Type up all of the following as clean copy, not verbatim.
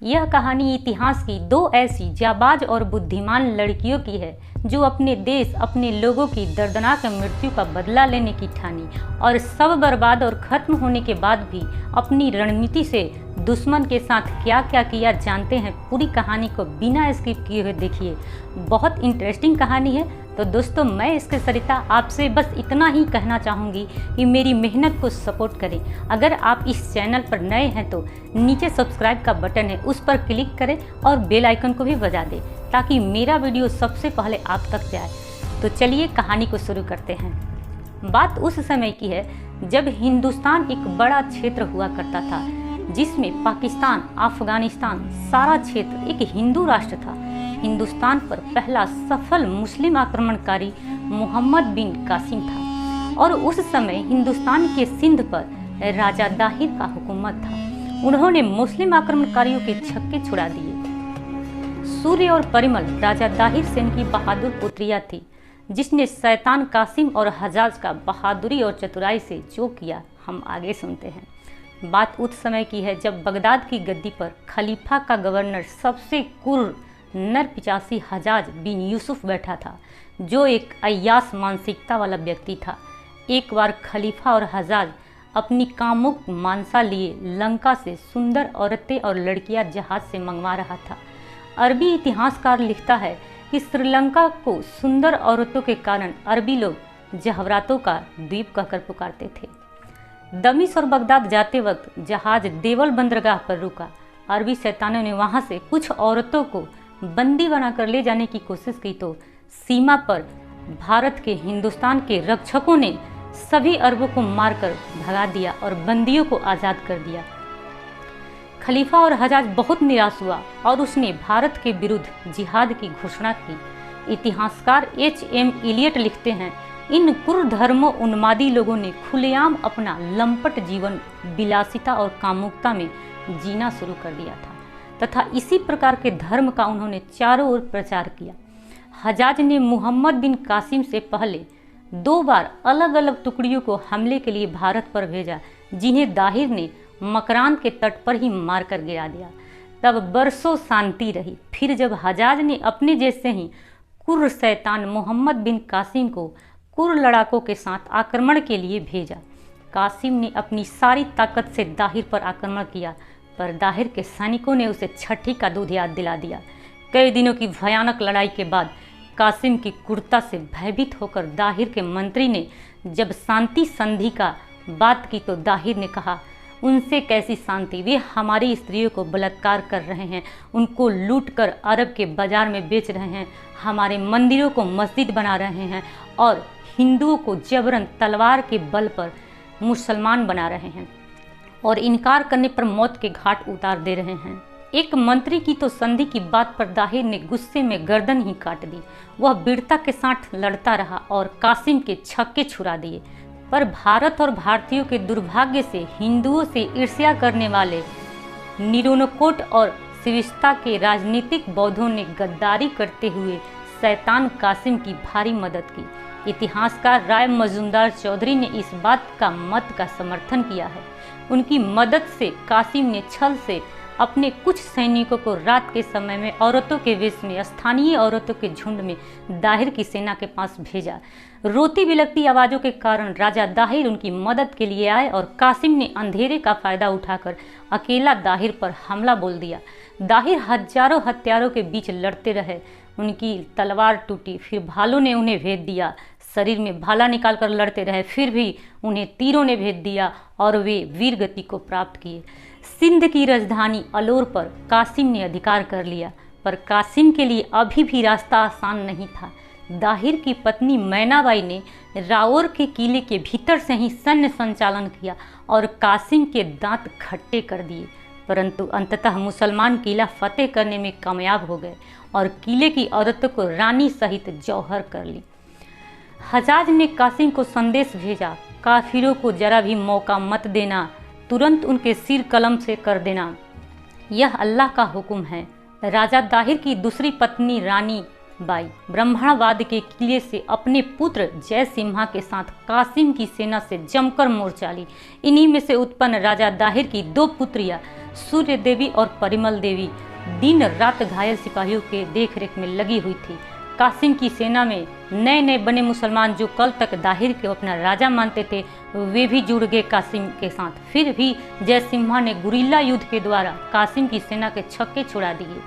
यह कहानी इतिहास की दो ऐसी जाबाज और बुद्धिमान लड़कियों की है जो अपने देश, अपने लोगों की दर्दनाक मृत्यु का बदला लेने की ठानी और सब बर्बाद और खत्म होने के बाद भी अपनी रणनीति से दुश्मन के साथ क्या क्या किया जानते हैं। पूरी कहानी को बिना स्किप किए हुए देखिए, बहुत इंटरेस्टिंग कहानी है। तो दोस्तों, मैं इसके सरिता आपसे बस इतना ही कहना चाहूँगी कि मेरी मेहनत को सपोर्ट करें। अगर आप इस चैनल पर नए हैं तो नीचे सब्सक्राइब का बटन है, उस पर क्लिक करें और बेल आइकन को भी बजा दें ताकि मेरा वीडियो सबसे पहले आप तक जाए। तो चलिए कहानी को शुरू करते हैं। बात उस समय की है जब हिंदुस्तान एक बड़ा क्षेत्र हुआ करता था, जिसमें पाकिस्तान, अफगानिस्तान सारा क्षेत्र एक हिंदू राष्ट्र था। हिंदुस्तान पर पहला सफल मुस्लिम आक्रमणकारी मोहम्मद बिन कासिम था और उस समय हिंदुस्तान के सिंध पर राजा दाहिर का हुकूमत था। उन्होंने मुस्लिम आक्रमणकारियों के छक्के छुड़ा दिए। सूर्य और परिमल राजा दाहिर सेन की बहादुर पुत्रियां थी, जिसने शैतान कासिम और हजाज का बहादुरी और चतुराई से जो किया हम आगे सुनते हैं। बात उस समय की है जब बगदाद की गद्दी पर खलीफा का गवर्नर सबसे कुर नर 85 हजाज बिन यूसुफ बैठा था, जो एक अय्यास मानसिकता वाला व्यक्ति था। एक बार खलीफा और हजाज अपनी कामुक मानसा लिए लंका से सुंदर औरतें और लड़कियां जहाज से मंगवा रहा था। अरबी इतिहासकार लिखता है कि श्रीलंका को सुंदर औरतों के कारण अरबी लोग जहवरातों का द्वीप कहकर पुकारते थे। दमिश और बगदाद जाते वक्त जहाज देवल बंदरगाह पर रुका। अरबी शैतानों ने वहां से कुछ औरतों को बंदी बनाकर ले जाने की कोशिश की तो सीमा पर भारत के हिंदुस्तान के रक्षकों ने सभी अरबों को मारकर भगा दिया और बंदियों को आज़ाद कर दिया। खलीफा और हजाज बहुत निराश हुआ और उसने भारत के विरुद्ध जिहाद की घोषणा की। इतिहासकार H.M. इलियट लिखते हैं, इन कुरधर्मों उन्मादी लोगों ने खुलेआम अपना लंपट जीवन विलासिता और कामुकता में जीना शुरू कर दिया था तथा इसी प्रकार के धर्म का उन्होंने चारों ओर प्रचार किया। हजाज ने मुहम्मद बिन कासिम से पहले 2 बार अलग अलग टुकड़ियों को हमले के लिए भारत पर भेजा, जिन्हें दाहिर ने मकरान के तट पर ही मारकर गिरा दिया। तब बरसों शांति रही। फिर जब हजाज ने अपने जैसे ही कुर्र शैतान मोहम्मद बिन कासिम को कुर्र लड़ाकों के साथ आक्रमण के लिए भेजा। कासिम ने अपनी सारी ताकत से दाहिर पर आक्रमण किया, पर दाहिर के सैनिकों ने उसे छठी का दूध याद दिला दिया। कई दिनों की भयानक लड़ाई के बाद कासिम की क्रूरता से भयभीत होकर दाहिर के मंत्री ने जब शांति संधि का बात की तो दाहिर ने कहा, उनसे कैसी शांति, वे हमारी स्त्रियों को बलात्कार कर रहे हैं, उनको लूटकर अरब के बाजार में बेच रहे हैं, हमारे मंदिरों को मस्जिद बना रहे हैं और हिंदुओं को जबरन तलवार के बल पर मुसलमान बना रहे हैं और इनकार करने पर मौत के घाट उतार दे रहे हैं। एक मंत्री की तो संधि की बात पर दाहिर ने गुस्से में गर्दन ही काट दी। वह वीरता के साथ लड़ता रहा और कासिम के छक्के छुड़ा दिए। पर भारत और भारतीयों के दुर्भाग्य से हिंदुओं से ईर्ष्या करने वाले निरोनकोट और सिविस्ता के राजनीतिक बौद्धों ने गद्दारी करते हुए शैतान कासिम की भारी मदद की। इतिहासकार राय मजूमदार चौधरी ने इस बात का मत का समर्थन किया है। उनकी मदद से कासिम ने छल से अपने कुछ सैनिकों को रात के समय में औरतों के वेश में स्थानीय औरतों के झुंड में दाहिर की सेना के पास भेजा। रोती बिलखती आवाज़ों के कारण राजा दाहिर उनकी मदद के लिए आए और कासिम ने अंधेरे का फायदा उठाकर अकेला दाहिर पर हमला बोल दिया। दाहिर हजारों हत्यारों के बीच लड़ते रहे। उनकी तलवार टूटी, फिर भालों ने उन्हें भेद दिया। शरीर में भाला निकालकर लड़ते रहे, फिर भी उन्हें तीरों ने भेद दिया और वे वीर गति को प्राप्त किए। सिंध की राजधानी अलौर पर कासिम ने अधिकार कर लिया, पर कासिम के लिए अभी भी रास्ता आसान नहीं था। दाहिर की पत्नी मैनाबाई ने राओर के किले के भीतर से ही सैन्य संचालन किया और कासिम के दांत खट्टे कर दिए, परंतु अंततः मुसलमान किला फतेह करने में कामयाब हो गए और किले की औरतों को रानी सहित जौहर कर ली। हजाज ने कासिम को संदेश भेजा, काफिरों को जरा भी मौका मत देना, तुरंत उनके सिर कलम से कर देना, यह अल्लाह का हुक्म है। राजा दाहिर की दूसरी पत्नी रानी बाई ब्राह्मणवाद के किले से अपने पुत्र जय सिम्हा के साथ कासिम की सेना से जमकर मोर्चा ली। इन्हीं में से उत्पन्न राजा दाहिर की 2 पुत्रियां सूर्य देवी और परिमल देवी दिन रात घायल सिपाहियों के देखरेख में लगी हुई थी। कासिम की सेना में नए नए बने मुसलमान जो कल तक दाहिर को अपना राजा मानते थे, वे भी जुड़ गए कासिम के साथ। फिर भी जयसिम्हा ने गुरिल्ला युद्ध के द्वारा कासिम की सेना के छक्के छुड़ा दिए।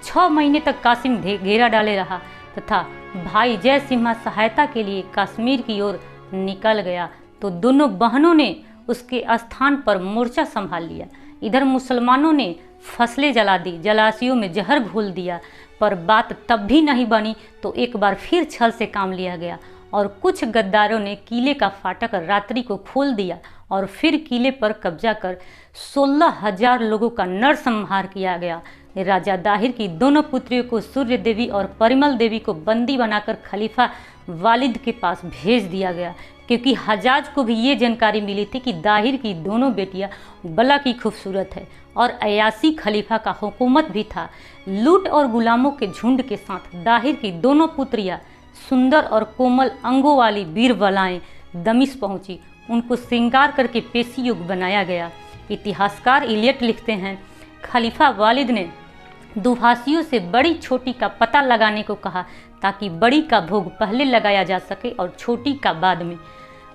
6 महीने तक कासिम घेरा डाले रहा तथा भाई जयसिम्हा सहायता के लिए कश्मीर की ओर निकल गया तो दोनों बहनों ने उसके स्थान पर मोर्चा संभाल लिया। इधर मुसलमानों ने फसलें जला दी, जलाशयों में जहर घोल दिया, पर बात तब भी नहीं बनी तो एक बार फिर छल से काम लिया गया और कुछ गद्दारों ने किले का फाटक रात्रि को खोल दिया और फिर किले पर कब्जा कर 16,000 लोगों का नरसंहार किया गया। राजा दाहिर की दोनों पुत्रियों को सूर्य देवी और परिमल देवी को बंदी बनाकर खलीफा वालिद के पास भेज दिया गया, क्योंकि हजाज को भी ये जानकारी मिली थी कि दाहिर की दोनों बेटियां बला की खूबसूरत है और अयासी खलीफा का हुकूमत भी था। लूट और गुलामों के झुंड के साथ दाहिर की दोनों पुत्रियां सुंदर और कोमल अंगों वाली वीर बलाएं दमिश्क पहुंची। उनको श्रृंगार करके पेशी युग बनाया गया। इतिहासकार इलियट लिखते हैं, खलीफा वालिद ने दुभाषियों से बड़ी छोटी का पता लगाने को कहा ताकि बड़ी का भोग पहले लगाया जा सके और छोटी का बाद में।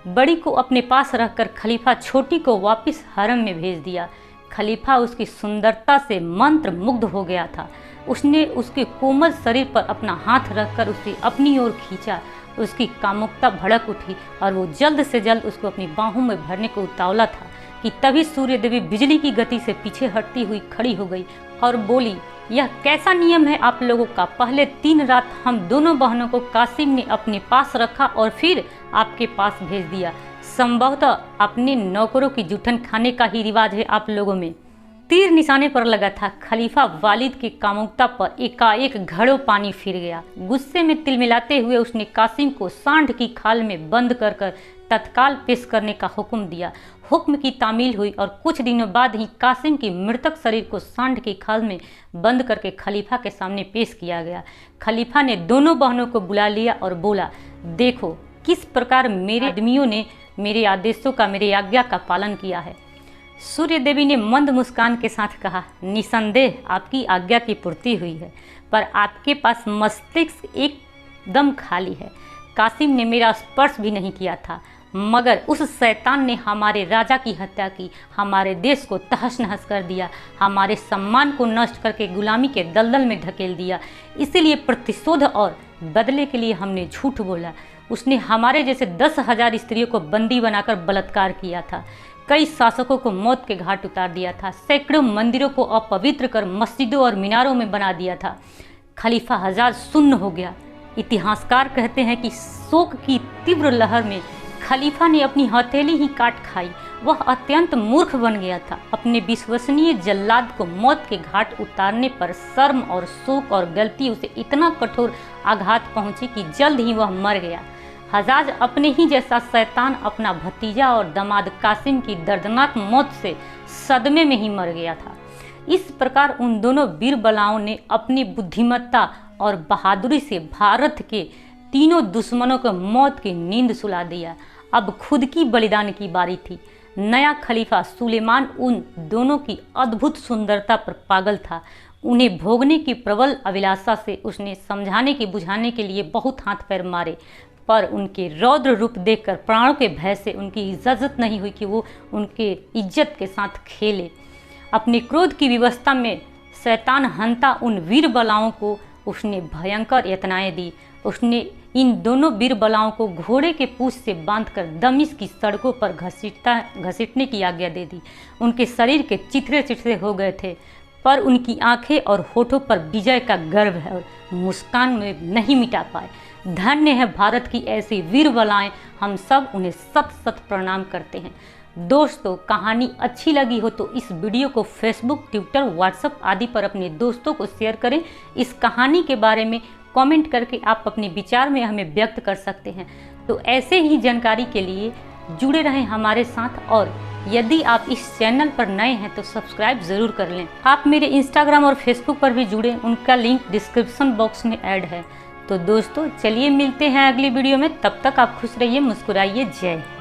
बड़ी को अपने पास रखकर खलीफा छोटी को वापस हरम में भेज दिया। खलीफा उसकी सुंदरता से मंत्र मुग्ध हो गया था। उसने उसके कोमल शरीर पर अपना हाथ रखकर उसे अपनी ओर खींचा। उसकी कामुकता भड़क उठी और वो जल्द से जल्द उसको अपनी बाहों में भरने को उतावला था कि तभी सूर्य देवी बिजली की गति से पीछे हटती हुई खड़ी हो गई और बोली, यह कैसा नियम है आप लोगों का? पहले 3 रात हम दोनों बहनों को कासिम ने अपने पास रखा और फिर आपके पास भेज दिया। संभवतः अपने नौकरों की जूठन खाने का ही रिवाज है आप लोगों में। तीर निशाने पर लगा था। खलीफा वालिद की कामुकता पर एकाएक घड़ों पानी फिर गया। गुस्से में तिलमिलाते हुए उसने कासिम को सांड की खाल में बंद कर तत्काल पेश करने का हुक्म दिया। हुक्म की तामील हुई और कुछ दिनों बाद ही कासिम की मृतक शरीर को सांड की खाल में बंद करके खलीफा के सामने पेश किया गया। खलीफा ने दोनों बहनों को बुला लिया और बोला, देखो किस प्रकार मेरे आदमियों ने मेरे आदेशों का, मेरी आज्ञा का पालन किया है। सूर्य देवी ने मंद मुस्कान के साथ कहा, निसंदेह आपकी आज्ञा की पूर्ति हुई है, पर आपके पास मस्तिष्क एकदम खाली है। कासिम ने मेरा स्पर्श भी नहीं किया था, मगर उस शैतान ने हमारे राजा की हत्या की, हमारे देश को तहस नहस कर दिया, हमारे सम्मान को नष्ट करके गुलामी के दलदल में धकेल दिया। इसीलिए प्रतिशोध और बदले के लिए हमने झूठ बोला। उसने हमारे जैसे 10,000 स्त्रियों को बंदी बनाकर बलात्कार किया था, कई शासकों को मौत के घाट उतार दिया था, सैकड़ों मंदिरों को अपवित्र कर मस्जिदों और मीनारों में बना दिया था। खलीफा हजाज सुन्न हो गया। इतिहासकार कहते हैं कि शोक की तीव्र लहर में खलीफा ने अपनी हथेली ही काट खाई। वह अत्यंत मूर्ख बन गया था। अपने विश्वसनीय जल्लाद को मौत के घाट उतारने पर शर्म और शोक और गलती उसे इतना कठोर आघात पहुंची कि जल्द ही वह मर गया। हजाज अपने ही जैसा शैतान अपना भतीजा और दामाद कासिम की दर्दनाक मौत से सदमे में ही मर गया था। इस प्रकार उन दोनों बीरबलाओं ने अपनी बुद्धिमत्ता और बहादुरी से भारत के तीनों दुश्मनों को मौत की नींद सुला दिया। अब खुद की बलिदान की बारी थी। नया खलीफा सुलेमान उन दोनों की अद्भुत सुंदरता पर पागल था। उन्हें भोगने की प्रबल अभिलाषा से उसने समझाने की बुझाने के लिए बहुत हाथ पैर मारे, पर उनके रौद्र रूप देखकर प्राणों के भय से उनकी इजाज़त नहीं हुई कि वो उनके इज्जत के साथ खेले। अपने क्रोध की विवस्था में शैतान हंता उन वीर बलाओं को उसने भयंकर यातनाएं दी। उसने इन दोनों बीरबलाओं को घोड़े के पूंछ से बांधकर दमिश्क की सड़कों पर घसीटने की आज्ञा दे दी। उनके शरीर के चिथड़े चिथड़े हो गए थे, पर उनकी आंखें और होठों पर विजय का गर्व और मुस्कान में नहीं मिटा पाए। धन्य है भारत की ऐसी वीरबलाएं। हम सब उन्हें सत सत प्रणाम करते हैं। दोस्तों, कहानी अच्छी लगी हो तो इस वीडियो को फेसबुक, ट्विटर, व्हाट्सएप आदि पर अपने दोस्तों को शेयर करें। इस कहानी के बारे में कमेंट करके आप अपने विचार में हमें व्यक्त कर सकते हैं। तो ऐसे ही जानकारी के लिए जुड़े रहें हमारे साथ, और यदि आप इस चैनल पर नए हैं तो सब्सक्राइब ज़रूर कर लें। आप मेरे इंस्टाग्राम और फेसबुक पर भी जुड़ें, उनका लिंक डिस्क्रिप्शन बॉक्स में ऐड है। तो दोस्तों, चलिए मिलते हैं अगली वीडियो में। तब तक आप खुश रहिए, मुस्कुराइए। जय हिंद।